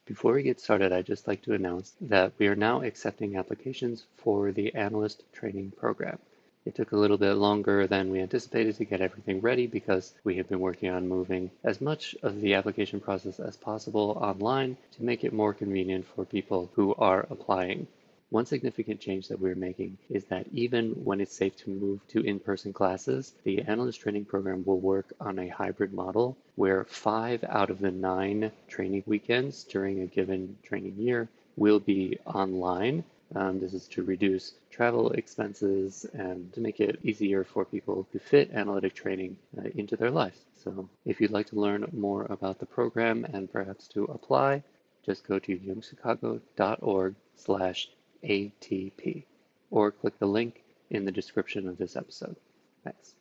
Before we get started, I'd just like to announce that we are now accepting applications for the Analyst Training Program. It took a little bit longer than we anticipated to get everything ready because we have been working on moving as much of the application process as possible online to make it more convenient for people who are applying. One significant change that we're making is that even when it's safe to move to in-person classes, the Analyst Training Program will work on a hybrid model where 5 out of the 9 training weekends during a given training year will be online. This is to reduce travel expenses and to make it easier for people to fit analytic training into their lives. So if you'd like to learn more about the program and perhaps to apply, just go to jungchicago.org/ATP or click the link in the description of this episode. Thanks.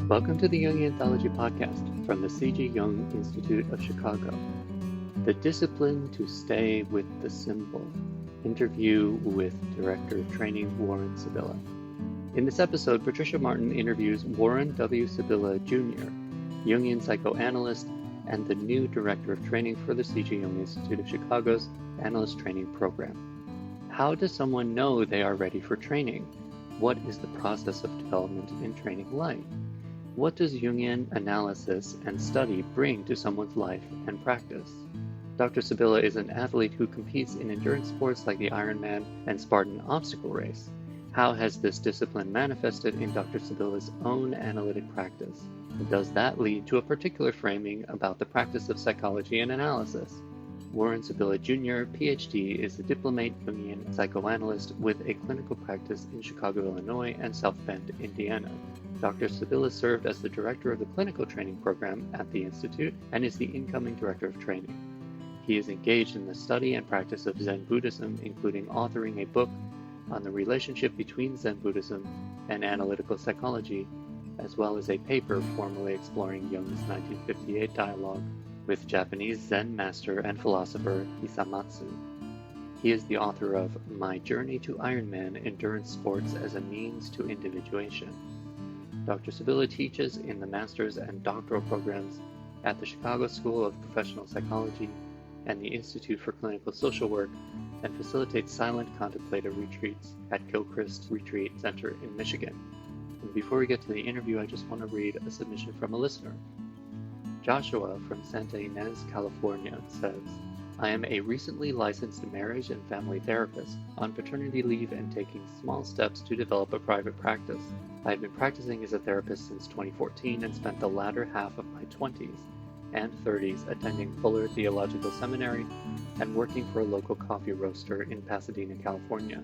Welcome to the Jungian Anthology podcast from the C.G. Jung Institute of Chicago. The Discipline to Stay with the Symbol. Interview with Director of Training Warren Sibilla. In this episode, Patricia Martin interviews Warren W. Sibilla Jr., Jungian psychoanalyst and the new Director of Training for the C.G. Jung Institute of Chicago's Analyst Training Program. How does someone know they are ready for training? What is the process of development in training like? What does Jungian analysis and study bring to someone's life and practice? Dr. Sibilla is an athlete who competes in endurance sports like the Ironman and Spartan obstacle race. How has this discipline manifested in Dr. Sibilla's own analytic practice? And does that lead to a particular framing about the practice of psychology and analysis? Warren Sibilla Jr., PhD, is a Diplomate Jungian Psychoanalyst with a clinical practice in Chicago, Illinois and South Bend, Indiana. Dr. Sibilla served as the director of the clinical training program at the Institute and is the incoming director of training. He is engaged in the study and practice of Zen Buddhism, including authoring a book on the relationship between Zen Buddhism and analytical psychology, as well as a paper formally exploring Jung's 1958 dialogue with Japanese Zen master and philosopher Hisamatsu. He is the author of My Journey to Ironman, Endurance Sports as a Means to Individuation. Dr. Sibilla teaches in the Masters and Doctoral programs at the Chicago School of Professional Psychology and the Institute for Clinical Social Work and facilitates silent contemplative retreats at GilChrist Retreat Center in Michigan. And before we get to the interview, I just want to read a submission from a listener. Joshua from Santa Ynez, California says, I am a recently licensed marriage and family therapist on paternity leave and taking small steps to develop a private practice. I have been practicing as a therapist since 2014 and spent the latter half of my 20s and 30s attending Fuller Theological Seminary and working for a local coffee roaster in Pasadena, California.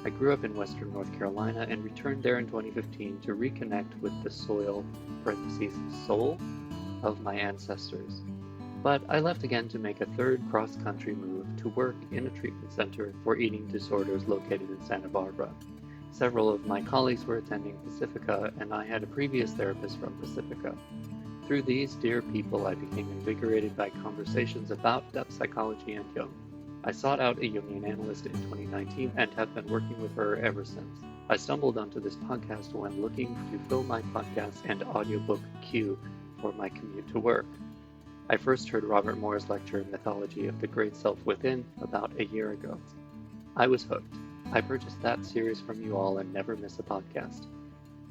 I grew up in Western North Carolina and returned there in 2015 to reconnect with the soul of my ancestors. But I left again to make a third cross-country move to work in a treatment center for eating disorders located in Santa Barbara. Several of my colleagues were attending Pacifica, and I had a previous therapist from Pacifica. Through these dear people, I became invigorated by conversations about depth psychology and Jung. I sought out a Jungian analyst in 2019 and have been working with her ever since. I stumbled onto this podcast when looking to fill my podcast and audiobook queue for my commute to work. I first heard Robert Moore's lecture, Mythology of the Great Self Within, about a year ago. I was hooked. I purchased that series from you all and never miss a podcast.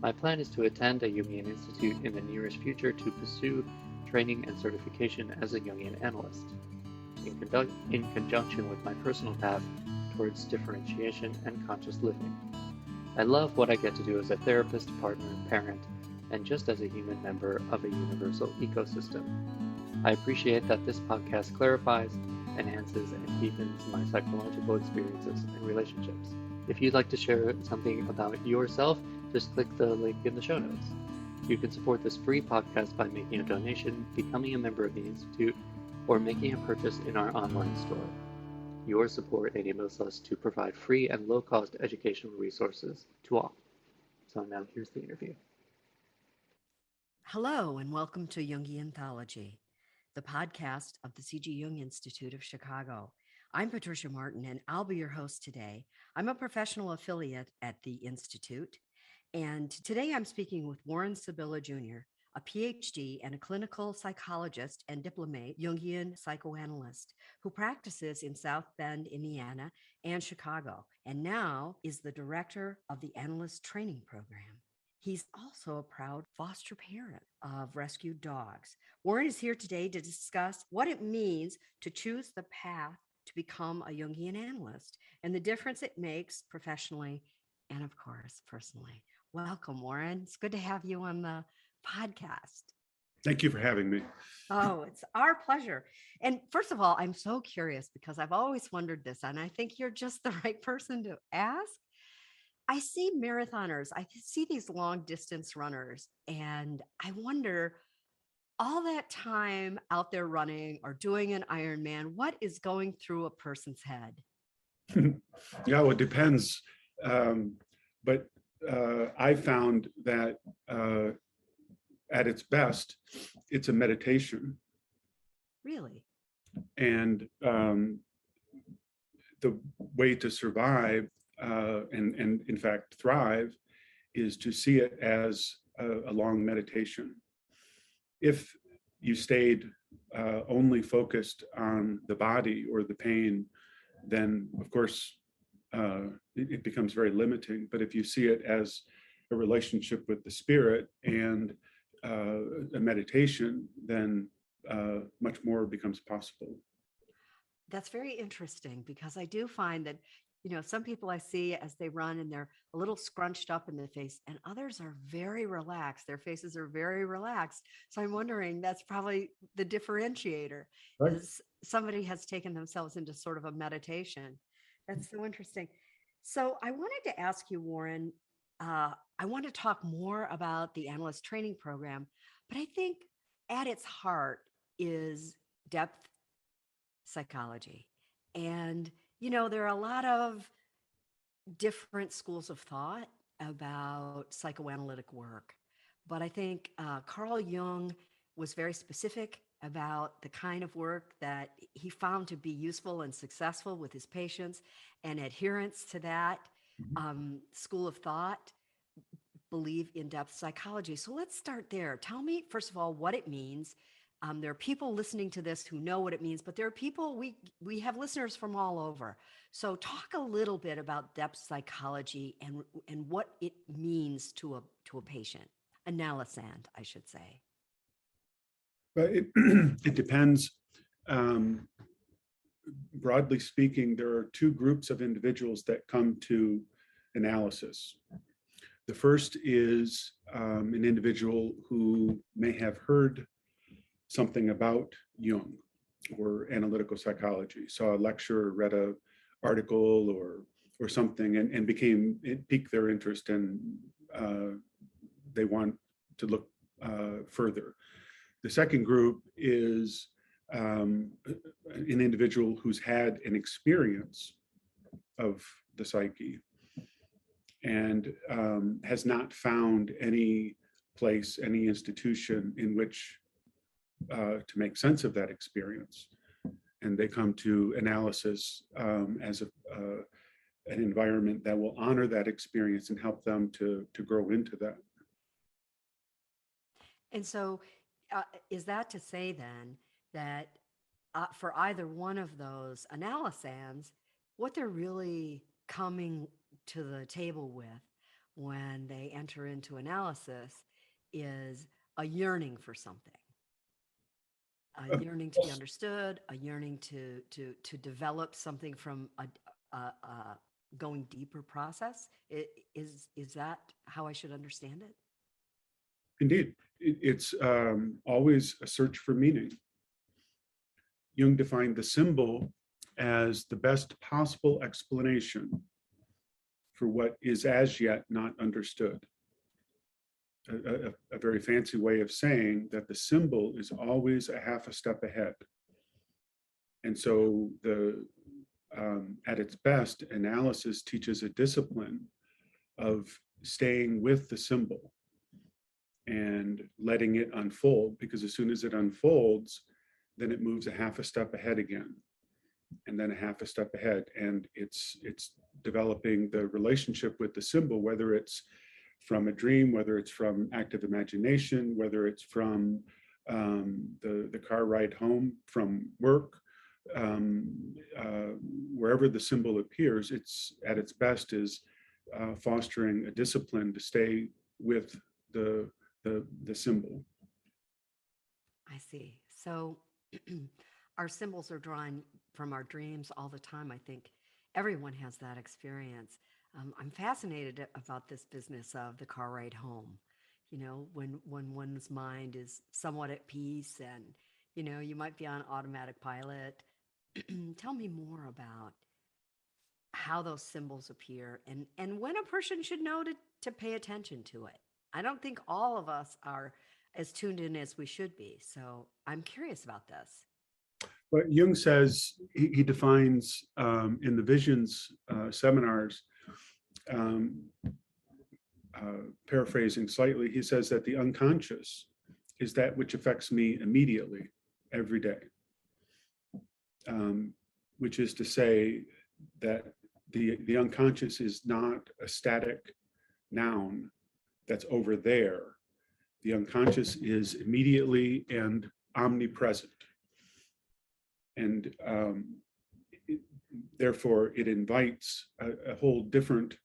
My plan is to attend a Jungian Institute in the nearest future to pursue training and certification as a Jungian analyst, in conjunction with my personal path towards differentiation and conscious living. I love what I get to do as a therapist, partner, parent, and just as a human member of a universal ecosystem. I appreciate that this podcast clarifies, enhances, and deepens my psychological experiences and relationships. If you'd like to share something about yourself, just click the link in the show notes. You can support this free podcast by making a donation, becoming a member of the Institute, or making a purchase in our online store. Your support enables us to provide free and low-cost educational resources to all. So now here's the interview. Hello, and welcome to Jungian Thology, the podcast of the C.G. Jung Institute of Chicago. I'm Patricia Martin, and I'll be your host today. I'm a professional affiliate at the Institute, and today I'm speaking with Warren Sibilla Jr., a PhD and a clinical psychologist and diplomate Jungian psychoanalyst who practices in South Bend, Indiana, and Chicago, and now is the director of the Analyst Training Program. He's also a proud foster parent of rescued dogs. Warren is here today to discuss what it means to choose the path to become a Jungian analyst and the difference it makes professionally and, of course, personally. Welcome, Warren. It's good to have you on the podcast. Thank you for having me. Oh, it's our pleasure. And first of all, I'm so curious because I've always wondered this, and I think you're just the right person to ask. I see marathoners, I see these long distance runners, and I wonder, all that time out there running or doing an Ironman, what is going through a person's head? Yeah, well, it depends. But I found that at its best, it's a meditation. Really? And the way to survive and in fact thrive is to see it as a long meditation. If you stayed only focused on the body or the pain, then of course it becomes very limiting. But if you see it as a relationship with the spirit and a meditation, then much more becomes possible. That's very interesting because I do find that, some people I see as they run and they're a little scrunched up in the face, and others are very relaxed. Their faces are very relaxed. So I'm wondering, that's probably the differentiator, Right. Is somebody has taken themselves into sort of a meditation. That's so interesting. So I wanted to ask you, Warren, I want to talk more about the Analyst Training Program, but I think at its heart is depth psychology. And there are a lot of different schools of thought about psychoanalytic work. But I think Carl Jung was very specific about the kind of work that he found to be useful and successful with his patients, and adherents to that school of thought believe in depth psychology. So let's start there. Tell me, first of all, what it means. There are people listening to this who know what it means, but there are people, we have listeners from all over. So talk a little bit about depth psychology and what it means to a patient. Analysand, I should say. But it depends. Broadly speaking, there are two groups of individuals that come to analysis. The first is an individual who may have heard something about Jung or analytical psychology, saw a lecture, read an article or something, and it piqued their interest, and they want to look further. The second group is an individual who's had an experience of the psyche and has not found any place, any institution in which to make sense of that experience. And they come to analysis as an environment that will honor that experience and help them to grow into that. And so is that to say then that for either one of those analysands, what they're really coming to the table with when they enter into analysis is a yearning for something, a yearning to be understood, a yearning to develop something from a going deeper process. Is that how I should understand it? Indeed, it's always a search for meaning. Jung defined the symbol as the best possible explanation for what is as yet not understood. a very fancy way of saying that the symbol is always a half a step ahead. And so at its best, analysis teaches a discipline of staying with the symbol and letting it unfold, because as soon as it unfolds, then it moves a half a step ahead again, and then a half a step ahead. And it's developing the relationship with the symbol, whether it's from a dream, whether it's from active imagination, whether it's from the car ride home from work, wherever the symbol appears, it's at its best is fostering a discipline to stay with the symbol. I see. So our symbols are drawn from our dreams all the time. I think everyone has that experience. I'm fascinated about this business of the car ride home. You know, when one's mind is somewhat at peace and, you know, you might be on automatic pilot. Tell me more about how those symbols appear and when a person should know to pay attention to it. I don't think all of us are as tuned in as we should be. So I'm curious about this. But Jung says, he defines in the visions seminars, paraphrasing slightly, he says that the unconscious is that which affects me immediately every day. Which is to say that the unconscious is not a static noun that's over there. The unconscious is immediately and omnipresent. And therefore, it invites a whole different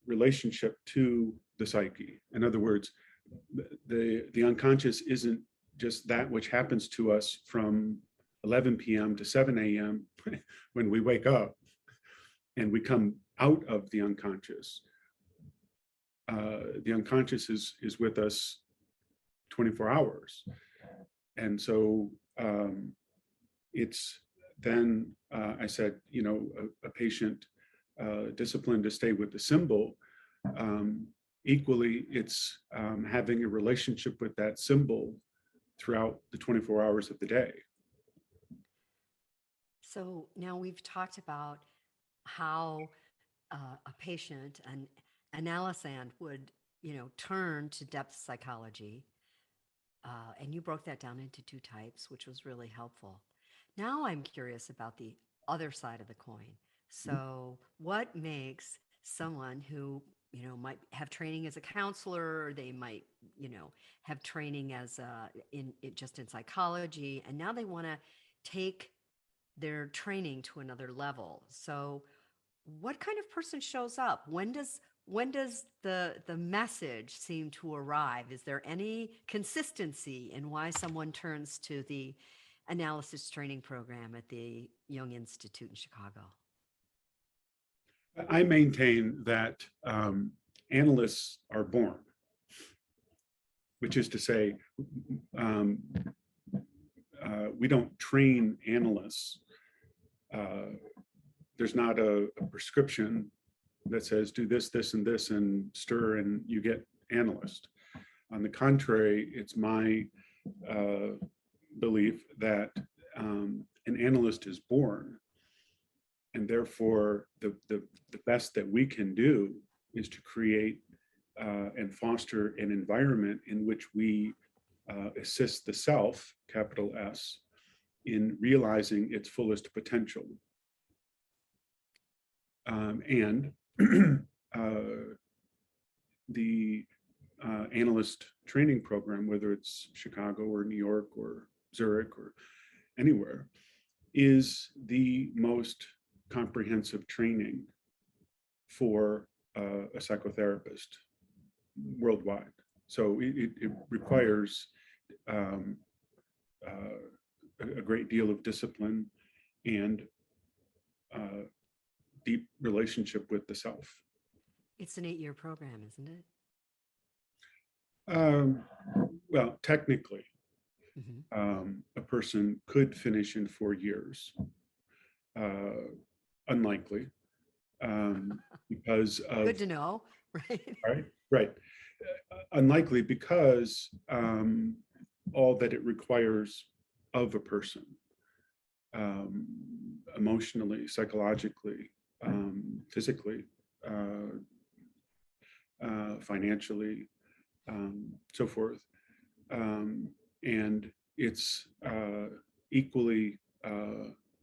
relationship to the psyche. In other words, the unconscious isn't just that which happens to us from 11 p.m. to 7 a.m. when we wake up and we come out of the unconscious. The unconscious is with us 24 hours. And so it's then, I said, you know, a patient discipline to stay with the symbol. Equally, it's having a relationship with that symbol throughout the 24 hours of the day. So now we've talked about how a patient, an analysand would, you know, turn to depth psychology. And you broke that down into two types, which was really helpful. Now I'm curious about the other side of the coin. So what makes someone who, you know, might have training as a counselor, or they might, you know, have training as just in psychology, and now they want to take their training to another level. So what kind of person shows up? When does the message seem to arrive? Is there any consistency in why someone turns to the Analyst Training Program at the Jung Institute in Chicago? I maintain that analysts are born, which is to say, we don't train analysts. There's not a prescription that says do this, this, and this, and stir, and you get analyst. On the contrary, it's my belief that an analyst is born, and therefore the best that we can do is to create and foster an environment in which we assist the self, capital S, in realizing its fullest potential. And the Analyst Training Program, whether it's Chicago or New York or Zurich or anywhere, is the most comprehensive training for a psychotherapist worldwide. So it requires a great deal of discipline and deep relationship with the self. It's an 8-year program, isn't it? Well, technically, Mm-hmm. a person could finish in 4 years. Unlikely, because of Good to know, right? right. unlikely because all that it requires of a person, emotionally, psychologically, physically, financially, so forth. And it's equally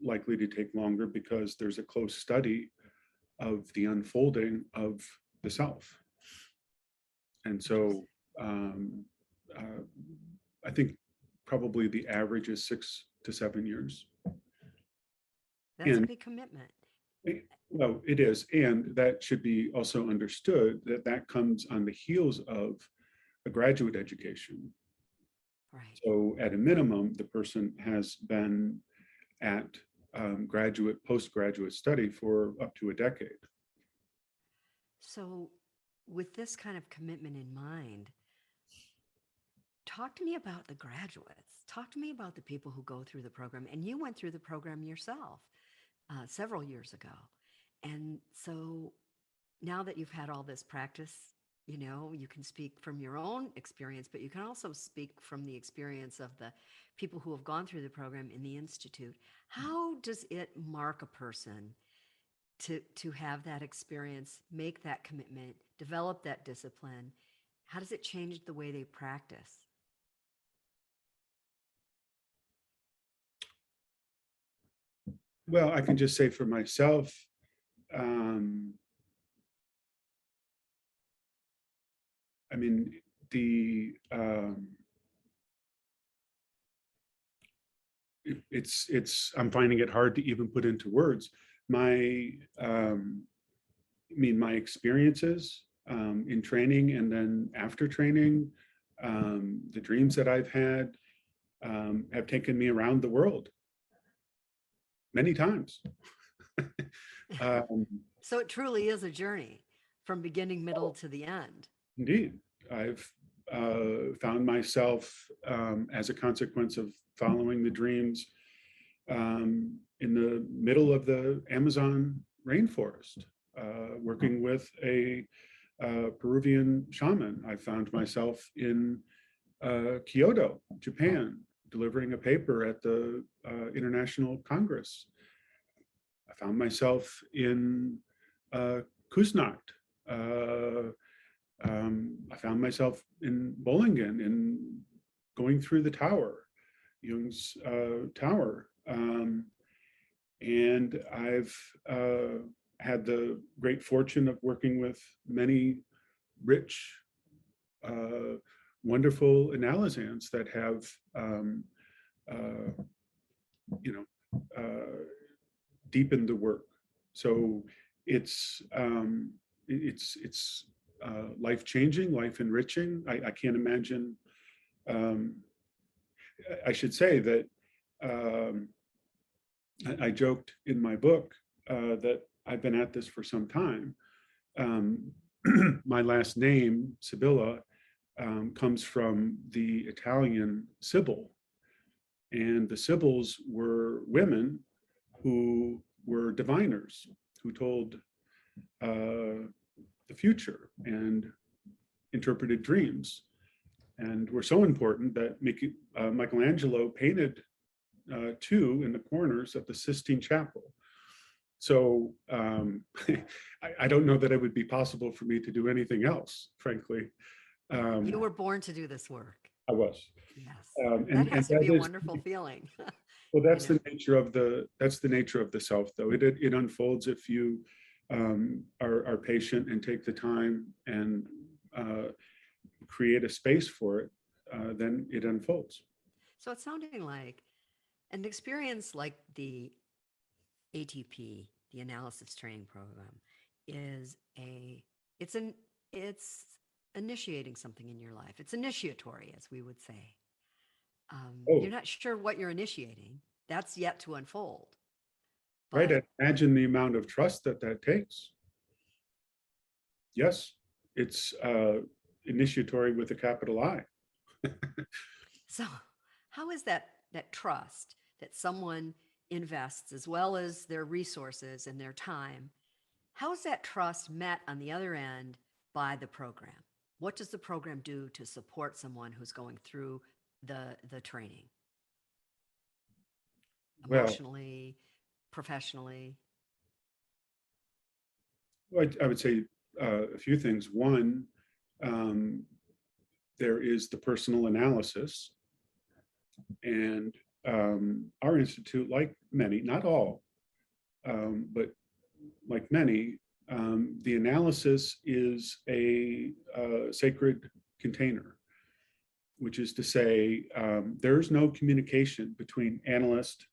likely to take longer because there's a close study of the unfolding of the self. And so I think probably the average is 6 to 7 years. That's a big commitment. Well, it is. And that should be also understood that that comes on the heels of a graduate education. Right. So at a minimum, the person has been at postgraduate study for up to a decade. So with this kind of commitment in mind, talk to me about the graduates. Talk to me about the people who go through the program. And you went through the program yourself several years ago. And so now that you've had all this practice, you know, you can speak from your own experience, but you can also speak from the experience of the people who have gone through the program in the Institute. How does it mark a person to have that experience, make that commitment, develop that discipline? How does it change the way they practice? Well, I can just say for myself, I mean, I'm finding it hard to even put into words. My experiences in training and then after training, the dreams that I've had have taken me around the world many times. So it truly is a journey from beginning, middle to the end. Indeed. I've found myself as a consequence of following the dreams in the middle of the Amazon rainforest, working with a Peruvian shaman. I found myself in Kyoto, Japan, delivering a paper at the International Congress. I found myself in Kuznakt. I found myself in Bollingen, in going through the tower, Jung's tower. And I've had the great fortune of working with many rich, wonderful analysans that have, deepened the work. So it's life-changing, life-enriching. I can't imagine. I should say that I joked in my book that I've been at this for some time. My last name, Sibilla, comes from the Italian Sibyl. And the Sibyls were women who were diviners, who told the future and interpreted dreams, and were so important that Michelangelo painted two in the corners of the Sistine Chapel. So I don't know that it would be possible for me to do anything else, frankly. You were born to do this work. I was. Yes. That has to be a wonderful feeling. Well, that's the nature of the self, though. It unfolds if you are patient and take the time and create a space for it, then it unfolds. So it's sounding like an experience like the ATP, the Analysis Training Program, it's initiating something in your life. It's initiatory, as we would say. You're not sure what you're initiating. That's yet to unfold. Right. I imagine the amount of trust that takes. Yes, it's initiatory with a capital I. So how is that trust that someone invests, as well as their resources and their time, how is that trust met on the other end by the program? What does the program do to support someone who's going through the training? Well, Emotionally, professionally? I would say a few things. One, um, there is the personal analysis, and our institute, like many, not all, but like many, the analysis is a sacred container, which is to say, there's no communication between analyst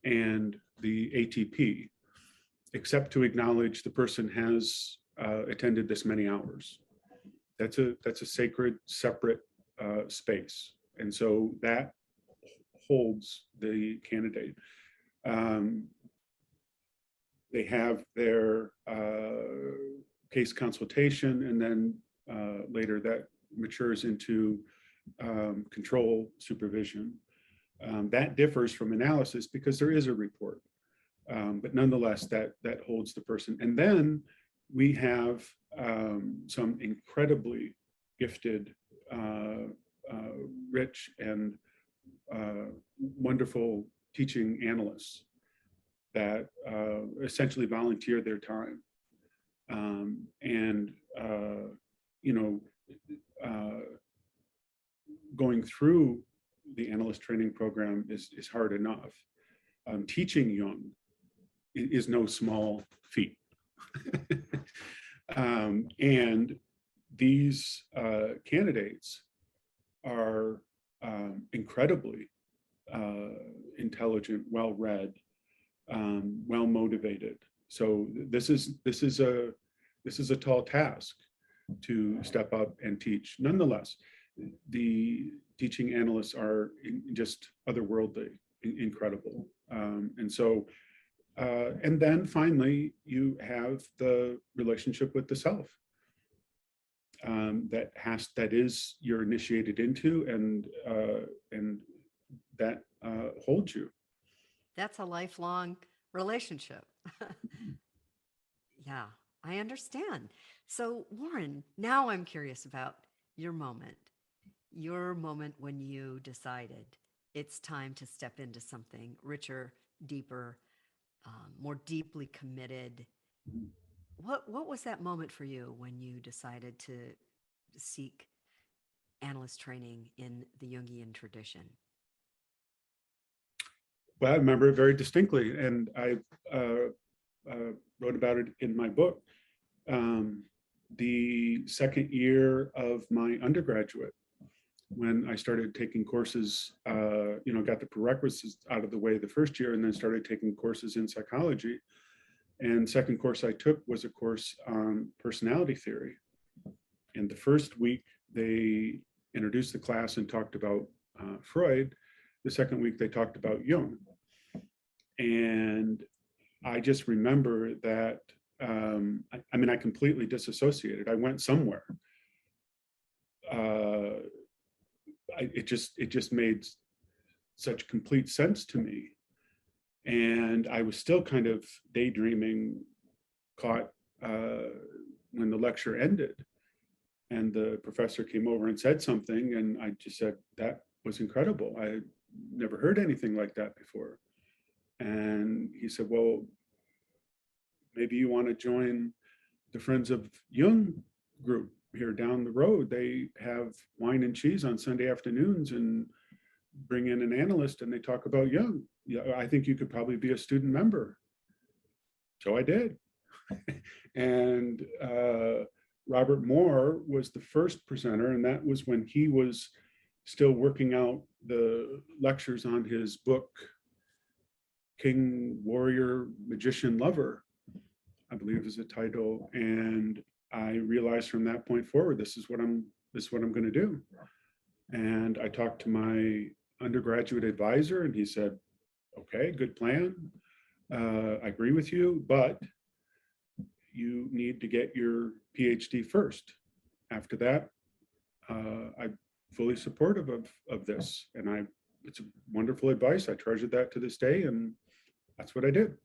and the ATP, except to acknowledge the person has attended this many hours. That's a sacred, separate space, and so that holds the candidate. They have their case consultation, and then later that matures into control supervision. That differs from analysis because there is a report, but nonetheless, that holds the person. And then we have some incredibly gifted, rich, and wonderful teaching analysts that essentially volunteer their time. And going through the analyst training program is hard enough. Teaching Jung is no small feat. And these candidates are incredibly intelligent, well-read, well-motivated. So this is a tall task to step up and teach. Nonetheless, the teaching analysts are just otherworldly, incredible. And then finally, you have the relationship with the self that is you're initiated into, and that holds you. That's a lifelong relationship. Yeah, I understand. So, Warren, now I'm curious about your moment when you decided it's time to step into something richer, deeper, more deeply committed. What was that moment for you when you decided to seek analyst training in the Jungian tradition? Well, I remember it very distinctly, and I wrote about it in my book. The second year of my undergraduate, when I started taking courses, got the prerequisites out of the way the first year, and then started taking courses in psychology. And second course I took was a course on personality theory. And the first week they introduced the class and talked about Freud. The second week they talked about Jung. And I just remember that, I completely disassociated. I went somewhere. It just made such complete sense to me. And I was still kind of daydreaming, caught when the lecture ended. And the professor came over and said something, and I just said, that was incredible. I had never heard anything like that before. And he said, well, maybe you want to join the Friends of Jung group here down the road. They have wine and cheese on Sunday afternoons and bring in an analyst and they talk about Jung. Yeah, I think you could probably be a student member. So I did. And Robert Moore was the first presenter, and that was when he was still working out the lectures on his book, King, Warrior, Magician, Lover, I believe is the title. And I realized from that point forward, this is what I'm going to do. And I talked to my undergraduate advisor, and he said, okay, good plan. I agree with you, but you need to get your PhD first. After that, I'm fully supportive of this. And it's wonderful advice. I treasure that to this day, and that's what I did.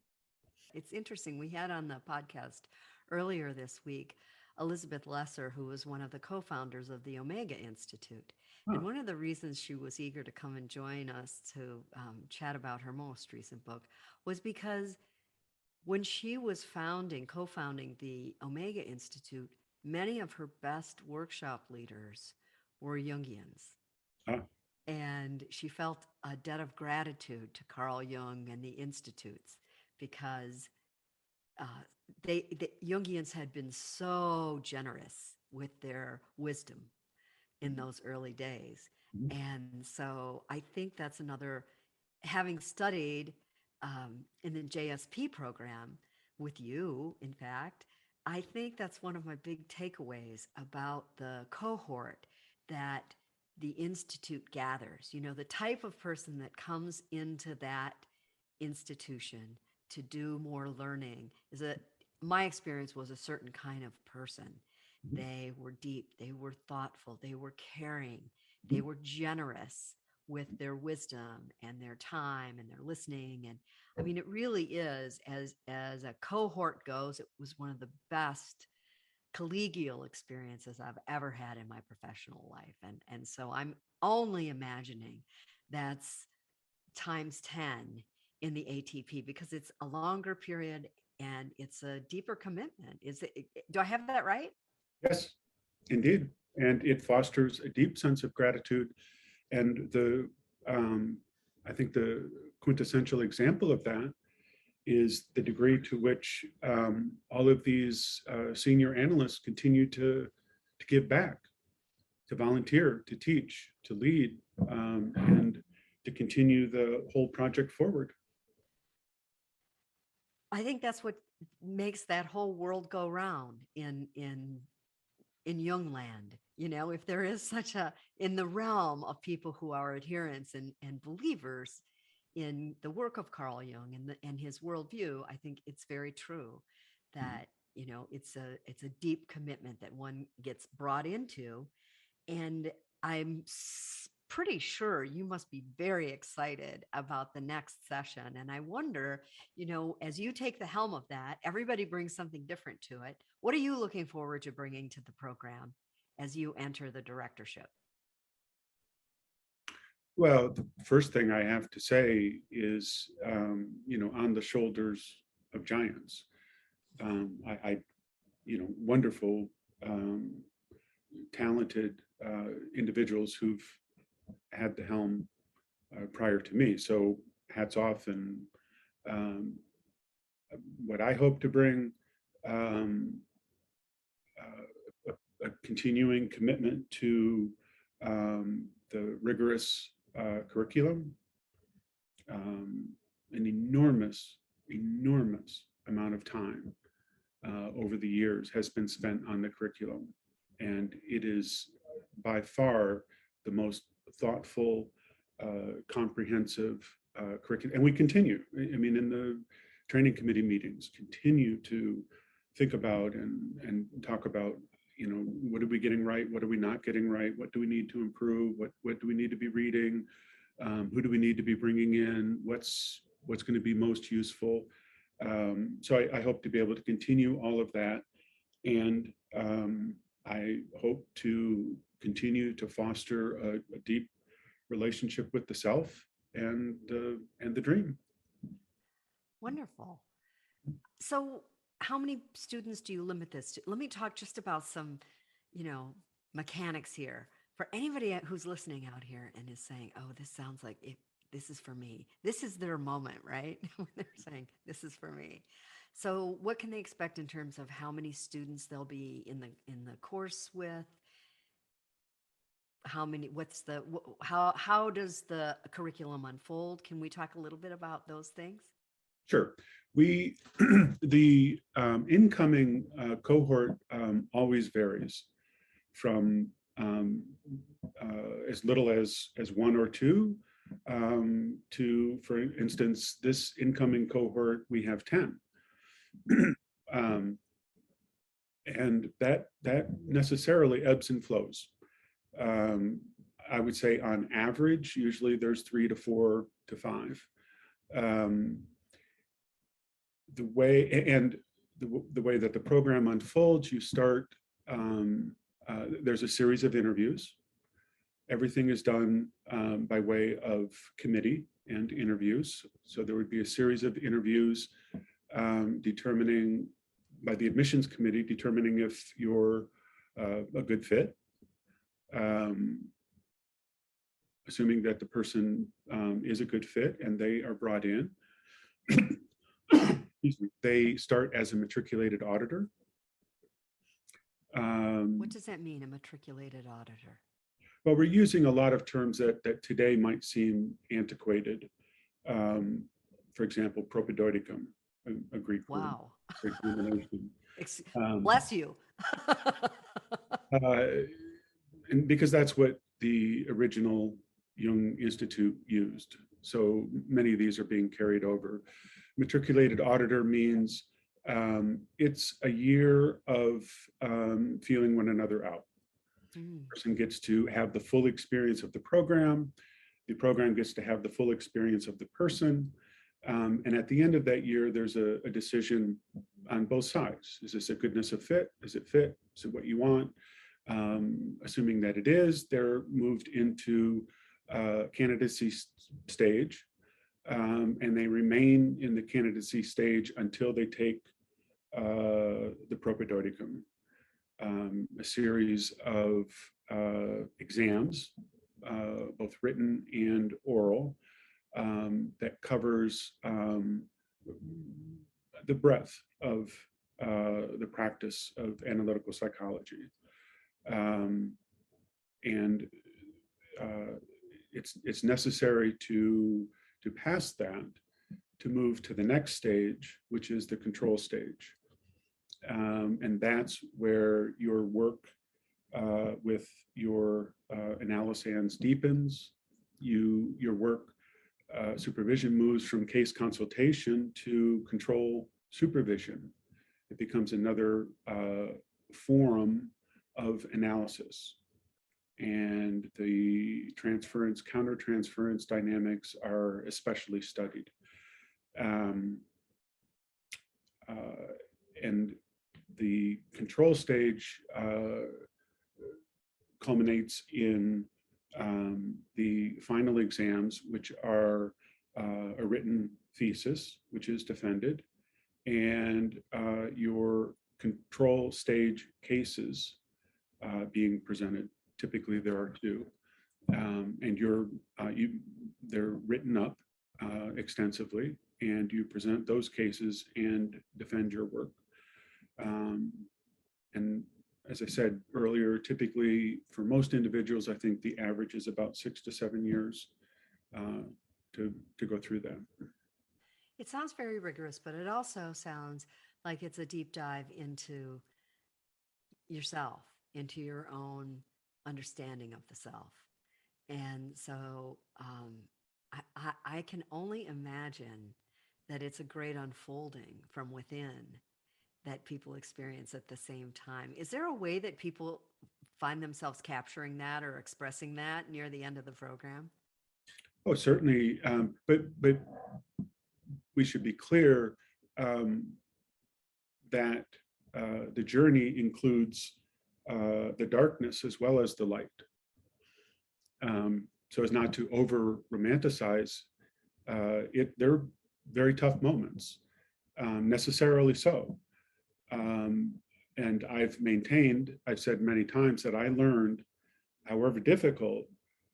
It's interesting. We had on the podcast earlier this week Elizabeth Lesser, who was one of the co-founders of the Omega Institute. Huh. And one of the reasons she was eager to come and join us to chat about her most recent book was because when she was co-founding the Omega Institute, many of her best workshop leaders were Jungians. Huh. And she felt a debt of gratitude to Carl Jung and the institutes because the Jungians had been so generous with their wisdom in those early days. Mhm. And so I think that's another, having studied in the JSP program with you, in fact, I think that's one of my big takeaways about the cohort that the Institute gathers. You know, the type of person that comes into that institution to do more learning my experience was a certain kind of person. They were deep, they were thoughtful, they were caring, they were generous with their wisdom and their time and their listening. And I mean, it really is, as a cohort goes, it was one of the best collegial experiences I've ever had in my professional life. And so I'm only imagining that's times 10 in the ATP, because it's a longer period and it's a deeper commitment. Do I have that right? Yes, indeed. And it fosters a deep sense of gratitude. And I think the quintessential example of that is the degree to which all of these senior analysts continue to give back, to volunteer, to teach, to lead, and to continue the whole project forward. I think that's what makes that whole world go round in Jung land. You know, if there is such in the realm of people who are adherents and believers in the work of Carl Jung and his worldview, I think it's very true that, you know, it's a deep commitment that one gets brought into. And I'm pretty sure you must be very excited about the next session. And I wonder, you know, as you take the helm of that, everybody brings something different to it. What are you looking forward to bringing to the program as you enter the directorship? Well, the first thing I have to say is, you know, on the shoulders of giants. Wonderful, talented individuals who've had the helm prior to me. So hats off. And what I hope to bring, a continuing commitment to the rigorous curriculum, an enormous amount of time over the years has been spent on the curriculum. And it is by far the most thoughtful, comprehensive curriculum. And we continue, I mean, in the training committee meetings, continue to think about and talk about, you know, what are we getting right? What are we not getting right? What do we need to improve? What do we need to be reading? Who do we need to be bringing in? What's going to be most useful? So I hope to be able to continue all of that. And I hope to continue to foster a deep relationship with the self and the dream. Wonderful. So how many students do you limit this to? Let me talk just about some, you know, mechanics here. For anybody who's listening out here and is saying, oh, this sounds like this is for me. This is their moment, right? When they're saying, this is for me. So what can they expect in terms of how many students they'll be in the course with? How does the curriculum unfold? Can we talk a little bit about those things? Sure. We, the incoming cohort always varies from as little as one or two to, for instance, this incoming cohort, we have 10. And that necessarily ebbs and flows. I would say on average, usually there's 3 to 4 to 5. The way that the program unfolds, you start there's a series of interviews. Everything is done by way of committee and interviews. So there would be a series of interviews determining by the admissions committee, determining if you're a good fit, assuming that the person is a good fit and they are brought in. Excuse me. They start as a matriculated auditor. What does that mean, a matriculated auditor? Well, we're using a lot of terms that today might seem antiquated. For example, propedeuticum, a Greek word. Wow. Greek denomination. Bless you. And because that's what the original Jung Institute used. So many of these are being carried over. Matriculated auditor means it's a year of feeling one another out. The person gets to have the full experience of the program. The program gets to have the full experience of the person. And at the end of that year, there's a decision on both sides. Is this a goodness of fit? Is it fit? Is it what you want? Assuming that it is, they're moved into candidacy stage. And they remain in the candidacy stage until they take the propedeuticum, a series of exams, both written and oral, that covers the breadth of the practice of analytical psychology. And it's necessary to pass that to move to the next stage, which is the control stage. And that's where your work with your analysands deepens. Your work supervision moves from case consultation to control supervision. It becomes another forum of analysis. And the transference, countertransference dynamics are especially studied. And the control stage culminates in the final exams, which are a written thesis, which is defended, and your control stage cases being presented. Typically, there are two, and they're written up extensively, and you present those cases and defend your work. And as I said earlier, typically for most individuals, I think the average is about 6 to 7 years to go through that. It sounds very rigorous, but it also sounds like it's a deep dive into yourself, into your own understanding of the self. And so I can only imagine that it's a great unfolding from within that people experience at the same time. Is there a way that people find themselves capturing that or expressing that near the end of the program? Oh, certainly. But we should be clear that the journey includes the darkness as well as the light. So as not to over romanticize it, they're very tough moments, necessarily so. And I've said many times that I learned, however difficult,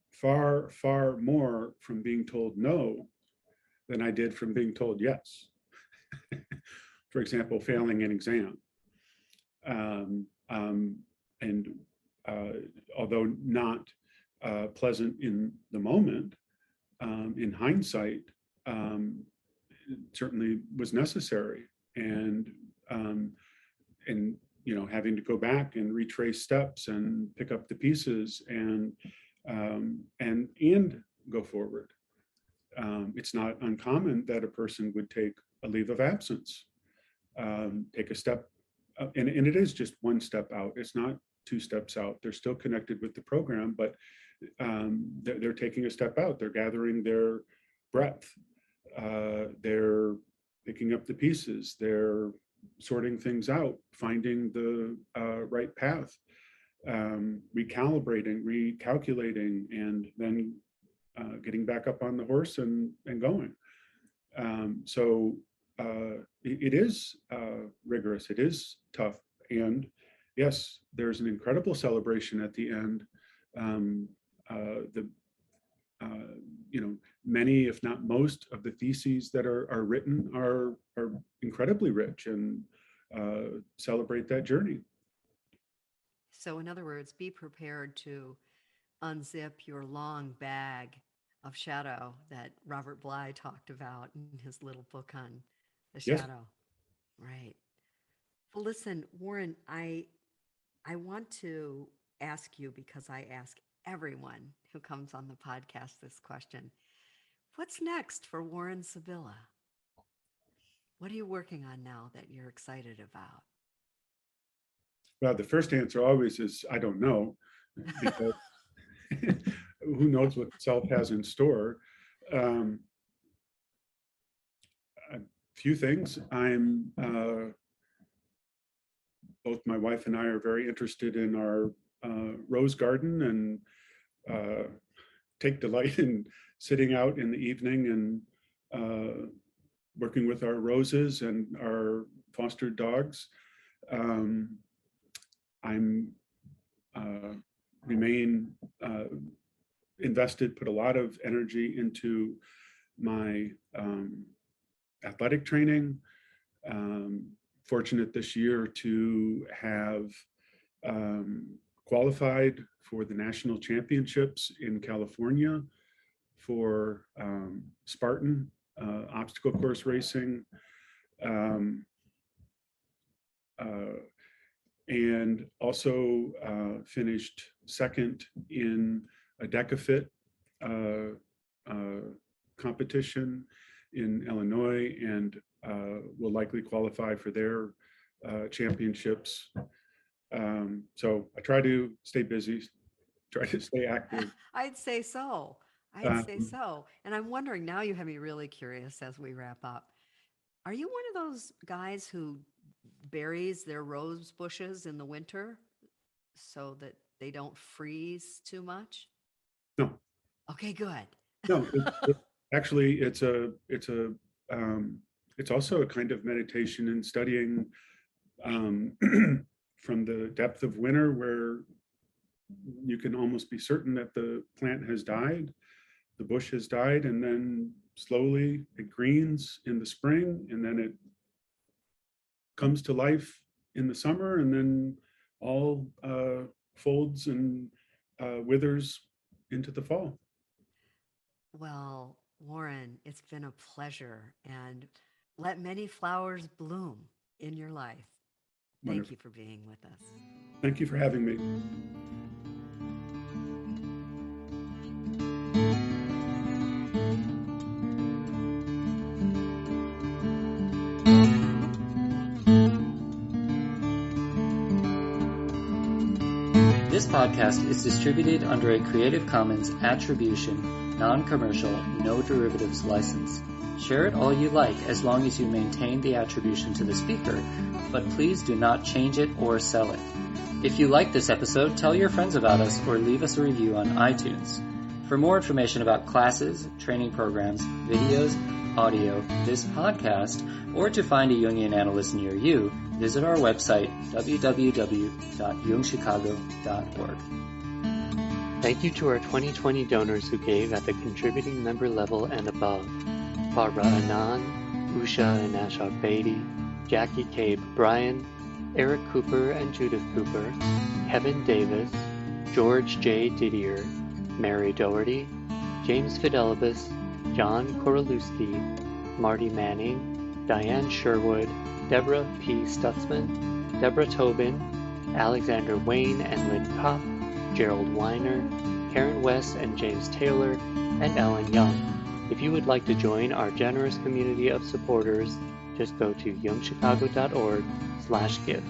far, far more from being told no than I did from being told yes. For example, failing an exam. And although not pleasant in the moment, in hindsight, it certainly was necessary. And having to go back and retrace steps and pick up the pieces and go forward. It's not uncommon that a person would take a leave of absence, take a step, and it is just one step out. It's not 2 steps out. They're still connected with the program, but they're taking a step out. They're gathering their breath. They're picking up the pieces. They're sorting things out, finding the right path, recalibrating, recalculating, and then getting back up on the horse and going. So it is rigorous, it is tough. And yes, there's an incredible celebration at the end. Many, if not most, of the theses that are written are incredibly rich and celebrate that journey. So in other words, be prepared to unzip your long bag of shadow that Robert Bly talked about in his little book on the shadow. Yes. Right. Well, listen, Warren, I want to ask you, because I ask everyone who comes on the podcast this question: what's next for Warren Sibilla? What are you working on now that you're excited about? Well, the first answer always is, I don't know, because who knows what self has in store. A few things. I'm both my wife and I are very interested in our rose garden, and take delight in sitting out in the evening and working with our roses and our fostered dogs. I'm remain invested, put a lot of energy into my athletic training. Fortunate this year to have qualified for the national championships in California for Spartan obstacle course racing. And also finished second in a decafit competition in Illinois, and will likely qualify for their championships. So I try to stay busy, try to stay active. I'd say so. And I'm wondering, now you have me really curious as we wrap up. Are you one of those guys who buries their rose bushes in the winter so that they don't freeze too much? No. Okay, good. No, actually, it's also a kind of meditation and studying from the depth of winter, where you can almost be certain that the plant has died, the bush has died, and then slowly it greens in the spring, and then it comes to life in the summer, and then all folds and withers into the fall. Well, Warren, it's been a pleasure, and let many flowers bloom in your life. Thank you for being with us. Thank you for having me. This podcast is distributed under a Creative Commons Attribution, Non-Commercial, No Derivatives license. Share it all you like, as long as you maintain the attribution to the speaker, but please do not change it or sell it. If you like this episode, tell your friends about us or leave us a review on iTunes. For more information about classes, training programs, videos, audio, this podcast, or to find a Jungian analyst near you, visit our website, www.jungchicago.org. Thank you to our 2020 donors who gave at the contributing member level and above: Barbara Anand, Usha and Ashok Beatty, Jackie Cabe Bryan, Eric Cooper and Judith Cooper, Kevin Davis, George J. Didier, Mary Doherty, James Fidelibus, John Korolewski, Marty Manning, Diane Sherwood, Deborah P. Stutzman, Deborah Tobin, Alexander Wayne and Lynn Kopp, Gerald Weiner, Karen West and James Taylor, and Ellen Young. If you would like to join our generous community of supporters, just go to jungchicago.org/give.